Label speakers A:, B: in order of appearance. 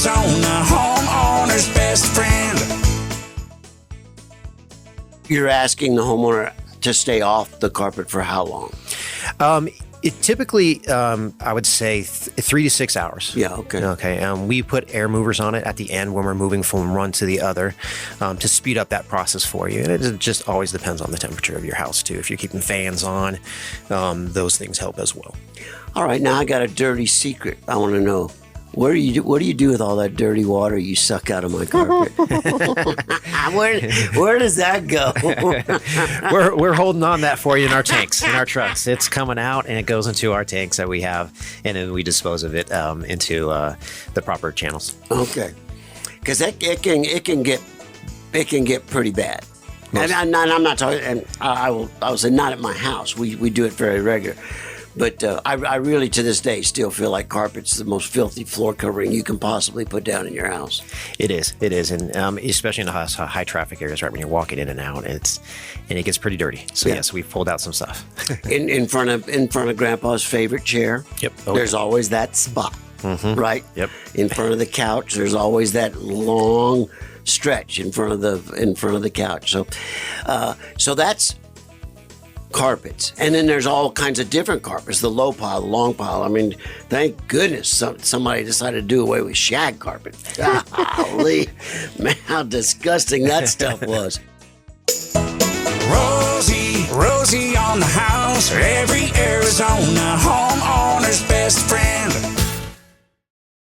A: Arizona, homeowner's best friend.
B: You're asking the homeowner to stay off the carpet for how long?
C: It typically, I would say 3 to 6 hours.
B: Yeah, okay.
C: Okay. We put air movers on it at the end when we're moving from one to the other to speed up that process for you. And it just always depends on the temperature of your house, too. If you're keeping fans on, those things help as well.
B: All right, now I got a dirty secret. I want to know. What do you do with all that dirty water you suck out of my carpet? Where does that go?
C: We're holding on that for you in our tanks, in our trucks. It's coming out and it goes into our tanks that we have, and then we dispose of it into the proper channels.
B: Okay, because it can get pretty bad. And I'm not talking. And I will say not at my house. We do it very regular. But I really, to this day, still feel like carpet's the most filthy floor covering you can possibly put down in your house.
C: It is, and especially in the high traffic areas, right when you're walking in and out, and it gets pretty dirty. So yes, we've pulled out some stuff. in front of Grandpa's favorite chair. Yep. Oh,
B: there's always that spot, right?
C: Yep.
B: In front of the couch, there's always that long stretch in front of the couch. So that's carpets. And then there's all kinds of different carpets, the low pile, the long pile. I mean, thank goodness somebody decided to do away with shag carpet. Golly, man, how disgusting that stuff was.
A: Rosie on the house, every Arizona homeowner's best friend.